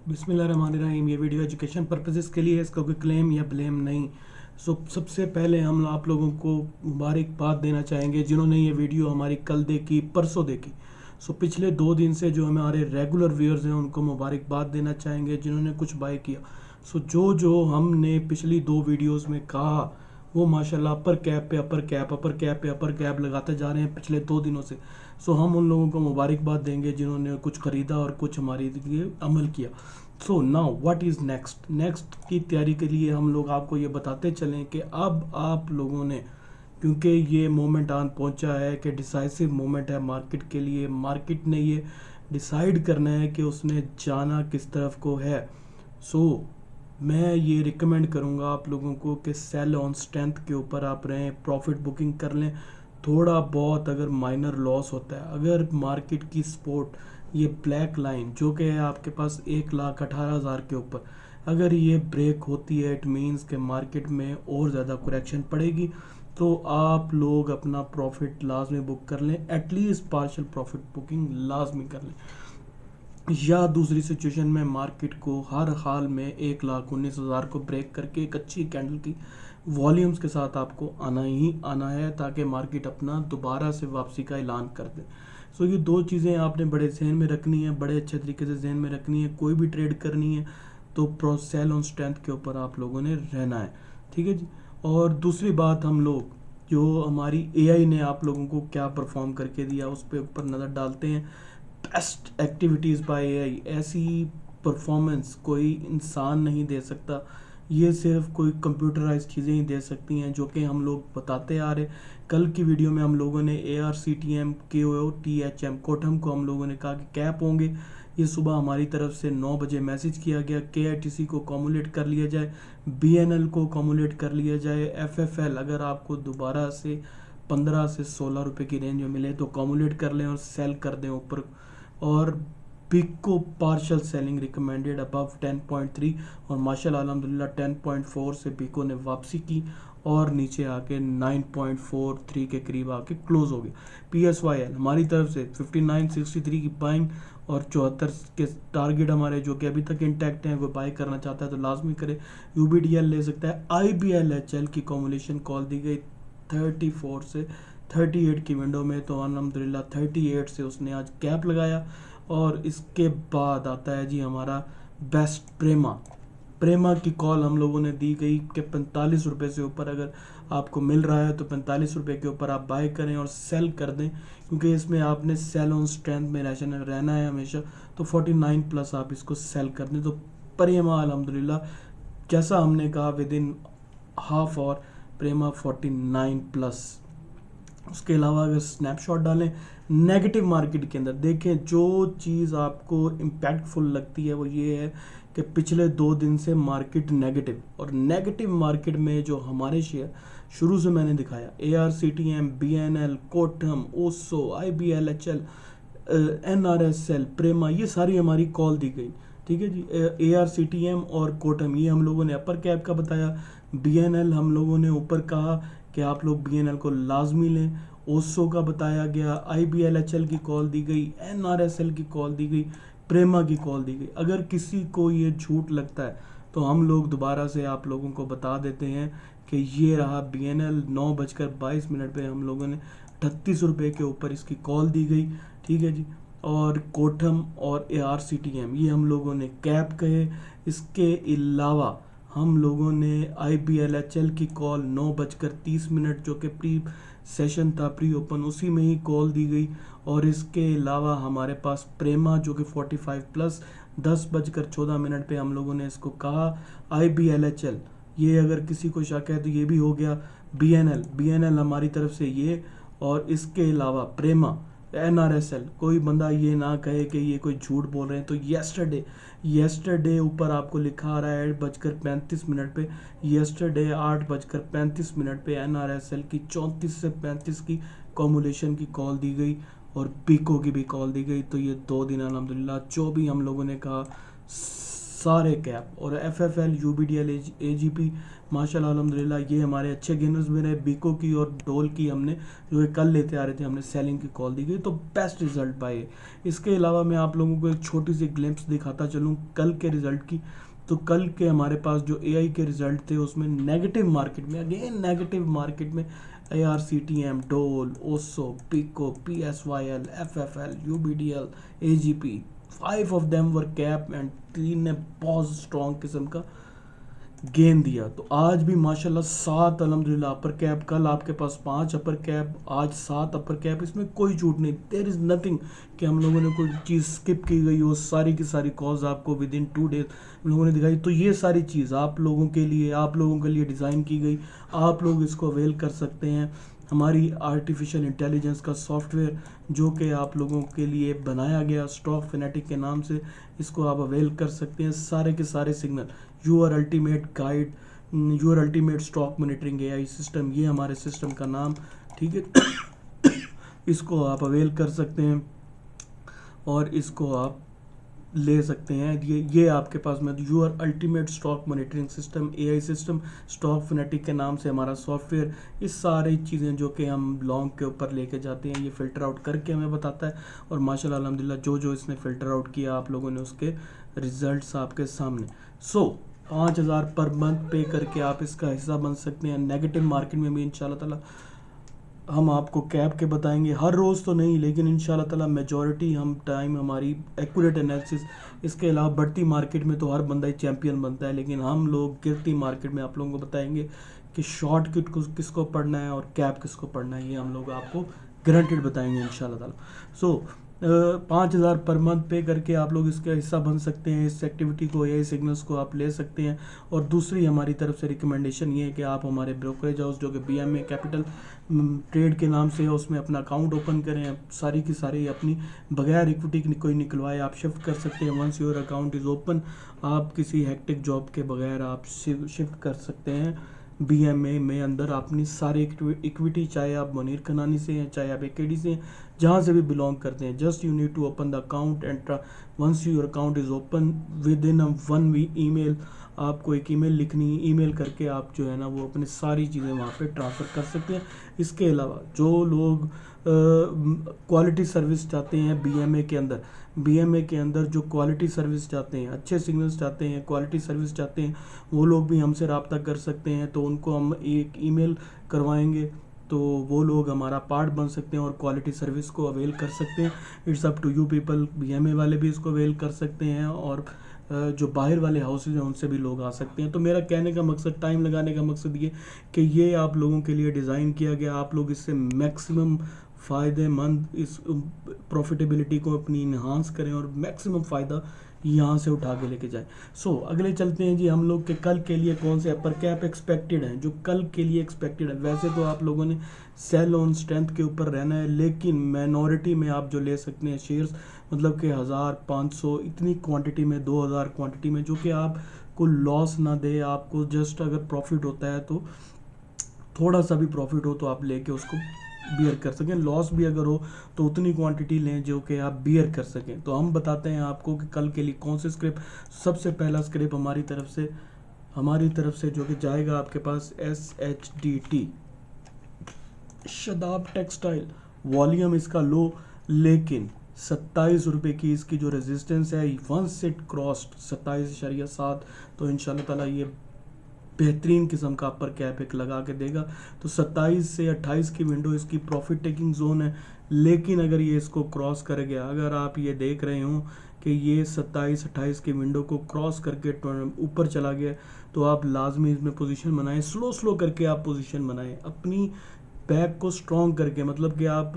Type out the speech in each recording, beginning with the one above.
बिस्मिल्लाहिर्रहमानिर्रहीम। ये video education purposes के लिए है, इसका कोई क्लेम या ब्लेम नहीं। सबसे पहले हम आप लोगों को मुबारकबाद देना चाहेंगे जिन्होंने ये वीडियो हमारी कल देखी, परसों देखी। पिछले 2 दिन से जो हमारे रेगुलर व्यूअर्स हैं उनको मुबारकबाद देना चाहेंगे जिन्होंने कुछ बाय किया। जो जो हमने पिछली 2 वीडियोस में कहा वो माशाल्लाह अपर कैप पे अपर कैप, अपर कैप पे अपर कैप लगाते जा रहे हैं पिछले 2 दिनों से। हम उन लोगों को मुबारकबाद देंगे जिन्होंने कुछ खरीदा और कुछ हमारे लिए अमल किया। Now what is next. Next की तैयारी के लिए हम लोग आपको ये बताते चलें कि अब आप लोगों ने, क्योंकि ये मोमेंट आन पहुंचा है कि डिसाइसिव मोमेंट है मार्केट के लिए। मार्केट ने ये डिसाइड करना है कि उसने जाना किस तरफ को है। मैं ये रिकमेंड करूँगा आप लोगों को कि सेल ऑन स्ट्रेंथ के ऊपर आप रहें, प्रॉफिट बुकिंग कर लें। थोड़ा बहुत अगर माइनर लॉस होता है, अगर मार्केट की सपोर्ट ये ब्लैक लाइन जो कि है आपके पास 1,18,000 के ऊपर, अगर ये ब्रेक होती है इट मीन्स कि मार्केट में और ज़्यादा करेक्शन पड़ेगी। तो आप लोग अपना प्रॉफिट लाजमी बुक कर लें, एटलीस्ट पार्शियल प्रॉफिट बुकिंग लाजमी कर लें। या दूसरी सिचुएशन में मार्केट को हर हाल में 1,19,000 को ब्रेक करके एक अच्छी कैंडल की वॉल्यूम्स के साथ आपको आना ही आना है, ताकि मार्केट अपना दोबारा से वापसी का ऐलान कर दे। ये 2 चीज़ें आपने बड़े जहन में रखनी है, बड़े अच्छे तरीके से जहन में रखनी है। कोई भी ट्रेड करनी है तो सेल ऑन स्ट्रेंथ के ऊपर आप लोगों ने रहना है, ठीक है जी। और दूसरी बात, हम लोग जो हमारी एआई ने आप लोगों को क्या परफॉर्म करके दिया उस पर ऊपर नज़र डालते हैं। बेस्ट एक्टिविटीज़ बाय एआई, ऐसी परफॉर्मेंस कोई इंसान नहीं दे सकता। ये सिर्फ कोई कंप्यूटराइज चीज़ें ही दे सकती हैं, जो कि हम लोग बताते आ रहे। कल की वीडियो में हम लोगों ने ARCTM KOTHM कोटम को हम लोगों ने कहा कि कैप होंगे। ये सुबह हमारी तरफ से 9 बजे मैसेज किया गया। KITC को कॉमुलेट कर लिया जाए, BNL को कॉमुलेट कर लिया जाए, FFL अगर आपको दोबारा से 15 से 16 रुपए की रेंज में मिले तो कॉमुलेट कर लें और सेल कर दें ऊपर। और बिग को पार्शल सेलिंग रिकमेंडेड अबव 10.3, और माशाल्लाह अल्हम्दुलिल्लाह 10.4 से बिको ने वापसी की और नीचे आके 9.43 के करीब आके क्लोज हो गया। PSYL हमारी तरफ से 59.63 की बाइंग और 74 के टारगेट हमारे जो कि अभी तक इंटैक्ट हैं। कोई बाय करना चाहता है तो लाजमी करे। UBDL ले सकता है। IBLHL की कॉमुलेशन कॉल दी गई 34 से 38 की विंडो में, तो अल्हम्दुलिल्लाह 38 से उसने आज कैप लगाया। और इसके बाद आता है जी हमारा बेस्ट प्रेमा की कॉल हम लोगों ने दी गई कि 45 रुपये से ऊपर अगर आपको मिल रहा है तो 45 रुपये के ऊपर आप बाय करें और सेल कर दें, क्योंकि इसमें आपने सेल ऑन स्ट्रेंथ में रहना है हमेशा। तो 49 प्लस आप इसको सेल कर दें। तो प्रेमा अल्हम्दुलिल्लाह जैसा हमने कहा विद इन हाफ और प्रेमा 49 प्लस। उसके अलावा अगर स्नैपशॉट डालें नेगेटिव मार्केट के अंदर, देखें जो चीज़ आपको इम्पैक्टफुल लगती है वो ये है कि पिछले 2 दिन से मार्केट नेगेटिव, और नेगेटिव मार्केट में जो हमारे शेयर शुरू से मैंने दिखाया ARCTM, BNL, कोटम, ओसो, IBLHL, NRSL, प्रेमा, ये सारी हमारी कॉल दी गई, ठीक है जी। ARCTM और कोटम ये हम लोगों ने अपर कैप का बताया। BNL हम लोगों ने ऊपर कहा कि आप लोग BNL को लाजमी लें। ओसो का बताया गया, IBLHL की कॉल दी गई, NRSL की कॉल दी गई, प्रेमा की कॉल दी गई। अगर किसी को ये झूठ लगता है तो हम लोग दोबारा से आप लोगों को बता देते हैं कि ये रहा BNL 9:22 पे हम लोगों ने 38 रुपये के ऊपर इसकी कॉल दी गई, ठीक है जी। और कोटम और ARCTM ये हम लोगों ने कैप कहे। इसके अलावा हम लोगों ने IBLHL की कॉल 9:30 जो कि प्री सेशन था, प्री ओपन, उसी में ही कॉल दी गई। और इसके अलावा हमारे पास प्रेमा जो कि 45 प्लस 10:14 पे हम लोगों ने इसको कहा। IBLHL ये अगर किसी को शक है तो ये भी हो गया। BNL हमारी तरफ से ये, और इसके अलावा प्रेमा, NRSL, कोई बंदा ये ना कहे कि ये कोई झूठ बोल रहे हैं। तो येस्टरडे ऊपर आपको लिखा आ रहा है 8:35 पे, येस्टरडे 8:35 पे NRSL की 34 से 35 की कॉमुलेशन की कॉल दी गई और पीको की भी कॉल दी गई। तो ये 2 दिन अल्हम्दुलिल्लाह जो भी हम लोगों ने कहा सारे कैप। और FFL, UBDL, AGP माशाल्लाह अल्हम्दुलिल्लाह ये हमारे अच्छे गेनर्स में रहे। बीको की और डोल की हमने जो है कल लेते आ रहे थे, हमने सेलिंग की कॉल दी गई, तो बेस्ट रिजल्ट पाए। इसके अलावा मैं आप लोगों को एक छोटी सी ग्लिम्स दिखाता चलूँ कल के रिजल्ट की। तो कल के हमारे पास जो AI के रिजल्ट थे उसमें नेगेटिव मार्केट में, अगेन नेगेटिव मार्केट में, ARCTM, डोल, ओसो, पिको, PSYL, FFL, UBDL, AGP, 5 of them were cap and 3 ने बहुत स्ट्रॉन्ग किस्म का गेंद दिया। तो आज भी माशाल्लाह 7 अल्हम्दुलिल्लाह अपर कैप, कल आपके पास 5 अपर कैप, आज 7 अपर कैप। इसमें कोई झूठ नहीं, देयर इज़ नथिंग कि हम लोगों ने कोई चीज़ स्किप की गई हो। सारी की सारी कॉज आपको विद इन 2 डेज हम लोगों ने दिखाई। तो ये सारी चीज़ आप लोगों के लिए डिज़ाइन की गई, आप लोग इसको अवेल कर सकते हैं। हमारी आर्टिफिशियल इंटेलिजेंस का सॉफ्टवेयर जो कि आप लोगों के लिए बनाया गया स्टॉक फैनेटिक के नाम से, इसको आप अवेल कर सकते हैं। सारे के सारे signal, your ultimate guide, your ultimate stock monitoring AI system, ये हमारे सिस्टम का नाम, ठीक है। इसको आप अवेल कर सकते हैं और इसको आप ले सकते हैं। ये आपके पास में your ultimate stock monitoring system, AI system, stock fanatic के नाम से हमारा सॉफ्टवेयर, ये सारी चीज़ें जो कि हम लॉन्ग के ऊपर लेके जाते हैं, ये फ़िल्टर आउट करके हमें बताता है। और माशाल्लाह अल्हम्दुलिल्लाह जो जो इसने फ़िल्टर आउट किया आप लोगों ने उसके रिजल्ट्स आपके सामने। 5,000 पर मंथ पे करके आप इसका हिस्सा बन सकते हैं। नेगेटिव मार्केट में भी इंशाल्लाह ताला हम आपको कैप के बताएंगे, हर रोज़ तो नहीं लेकिन इंशाल्लाह ताला मेजॉरिटी हम टाइम हमारी एक्यूरेट एनालिसिस। इसके अलावा बढ़ती मार्केट में तो हर बंदा ही चैंपियन बनता है, लेकिन हम लोग गिरती मार्केट में आप लोगों को बताएंगे कि शॉर्ट किसको पढ़ना है और कैप किसको पढ़ना है, ये हम लोग आपको गारंटेड बताएंगे इंशाल्लाह ताला। 5,000 पर मंथ पे करके आप लोग इसका हिस्सा बन सकते हैं। इस एक्टिविटी को, AI सिग्नल्स को आप ले सकते हैं। और दूसरी हमारी तरफ से रिकमेंडेशन ये है कि आप हमारे ब्रोकरेज हाउस जो कि BMA कैपिटल ट्रेड के नाम से है, उसमें अपना अकाउंट ओपन करें। सारी की सारी अपनी बगैर इक्विटी कोई निकलवाए आप शिफ्ट कर सकते हैं। Once your account is open, आप किसी हेक्टिक जॉब के बगैर आप शिफ्ट कर सकते हैं BMA में अंदर अपनी सारी इक्विटी, चाहे आप मुनीर कनानी से हैं, चाहे आप AKD से हैं, जहाँ से भी बिलोंग करते हैं। Just you need to open the account and once your account is open within 1 week email, आपको एक ईमेल लिखनी है, ईमेल करके आप जो है ना वो अपनी सारी चीज़ें वहाँ पे ट्रांसफ़र कर सकते हैं। इसके अलावा जो लोग क्वालिटी सर्विस चाहते हैं BMA के अंदर जो क्वालिटी सर्विस चाहते हैं, अच्छे सिग्नल्स चाहते हैं, क्वालिटी सर्विस चाहते हैं, वो लोग भी हमसे रब्ता कर सकते हैं। तो उनको हम एक ईमेल करवाएंगे तो वो लोग हमारा पार्ट बन सकते हैं और क्वालिटी सर्विस को अवेल कर सकते हैं। It's up to you people. BMA वाले भी इसको अवेल कर सकते हैं और जो बाहर वाले हाउसेज हैं उनसे भी लोग आ सकते हैं। तो मेरा कहने का मकसद, टाइम लगाने का मकसद ये कि ये आप लोगों के लिए डिज़ाइन किया गया, आप लोग इससे मैक्सिमम फ़ायदेमंद, इस प्रॉफिटेबिलिटी को अपनी इन्हांस करें और मैक्सिमम फ़ायदा यहाँ से उठा के लेके जाएं। अगले चलते हैं जी हम लोग के कल के लिए कौन से अपर कैप एक्सपेक्टेड हैं, जो कल के लिए एक्सपेक्टेड है। वैसे तो आप लोगों ने सेल ऑन स्ट्रेंथ के ऊपर रहना है, लेकिन माइनॉरिटी में आप जो ले सकते हैं शेयर्स, मतलब कि 1,500 इतनी क्वांटिटी में, 2,000 क्वांटिटी में, जो कि आपको लॉस ना दे। आपको जस्ट अगर प्रॉफिट होता है तो थोड़ा सा भी प्रॉफिट हो तो आप लेके उसको बियर कर सकें, लॉस भी अगर हो तो उतनी क्वांटिटी लें जो कि आप बियर कर सकें। तो हम बताते हैं आपको कि कल के लिए कौन से स्क्रिप्ट। सबसे पहला स्क्रिप्ट हमारी तरफ से जो कि जाएगा आपके पास SHDT, शदाब टेक्सटाइल। वॉल्यूम इसका लो, लेकिन 27 रुपये की इसकी जो रेजिस्टेंस है, वंस इट क्रॉस्ड 27.7, तो इंशाल्लाह ताला ये बेहतरीन किस्म का अपर कैप एक लगा के देगा। तो 27 से 28 की विंडो इसकी प्रॉफिट टेकिंग जोन है, लेकिन अगर ये इसको क्रॉस कर गया, अगर आप ये देख रहे हो कि ये 27-28 की विंडो को क्रॉस करके ऊपर चला गया, तो आप लाजमी इसमें पोजीशन बनाएं। स्लो करके आप पोजीशन बनाएं, अपनी बैक को स्ट्रॉन्ग करके। मतलब कि आप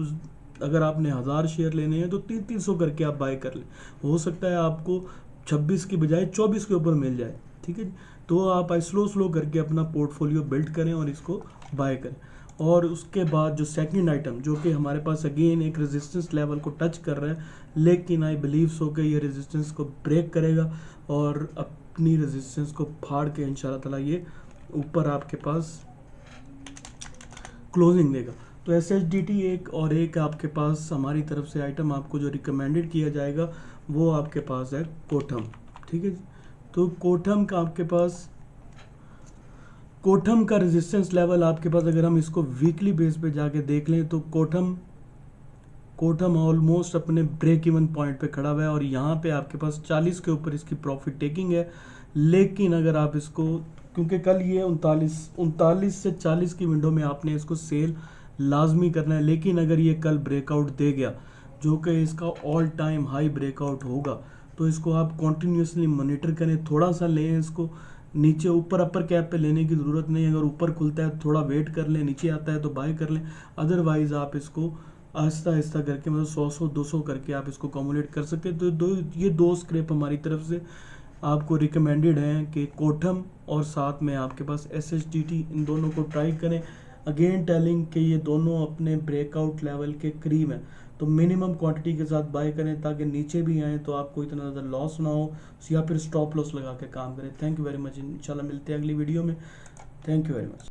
अगर आपने 1000 शेयर लेने हैं तो 300 करके आप बाय कर लें। हो सकता है आपको 26 की बजाय 24 के ऊपर मिल जाए, ठीक है। तो आप स्लो करके अपना पोर्टफोलियो बिल्ड करें और इसको बाय करें। और उसके बाद जो सेकंड आइटम, जो कि हमारे पास अगेन एक रेजिस्टेंस लेवल को टच कर रहा है, लेकिन आई बिलीव सो कि ये रेजिस्टेंस को ब्रेक करेगा और अपनी रेजिस्टेंस को फाड़ के इंशाल्लाह ताला ये ऊपर आपके पास क्लोजिंग देगा। तो SHDT एक आपके पास हमारी तरफ से आइटम आपको जो रिकमेंडेड किया जाएगा वो आपके पास है कोटम, ठीक है जी। तो कोठम का आपके पास, कोठम का रेजिस्टेंस लेवल आपके पास अगर हम इसको वीकली बेस पे जाके देख लें तो कोठम ऑलमोस्ट अपने ब्रेक इवन पॉइंट पे खड़ा हुआ है और यहाँ पे आपके पास 40 के ऊपर इसकी प्रॉफिट टेकिंग है। लेकिन अगर आप इसको, क्योंकि कल ये 39 से 40 की विंडो में आपने इसको सेल लाजमी करना है, लेकिन अगर ये कल ब्रेकआउट दे गया जो कि इसका ऑल टाइम हाई ब्रेकआउट होगा तो इसको आप कंटिन्यूसली मॉनिटर करें, थोड़ा सा लें इसको नीचे, ऊपर अपर कैप पे लेने की ज़रूरत नहीं। अगर ऊपर खुलता है तो थोड़ा वेट कर लें, नीचे आता है तो बाय कर लें, अदरवाइज़ आप इसको आहिस्ता आहिस्ता करके मतलब 100-200 करके आप इसको कम्युलेट कर सकते। तो ये दो स्क्रैप हमारी तरफ से आपको रिकमेंडेड हैं कि कोठम और साथ में आपके पास SHTT, इन दोनों को ट्राई करें। अगेन टेलिंग कि ये दोनों अपने ब्रेकआउट लेवल के करीब हैं, तो मिनिमम क्वांटिटी के साथ बाय करें ताकि नीचे भी आए तो आपको इतना ज़्यादा लॉस ना हो, या फिर स्टॉप लॉस लगा के काम करें। थैंक यू वेरी मच, इंशाल्लाह मिलते हैं अगली वीडियो में। Thank you very much.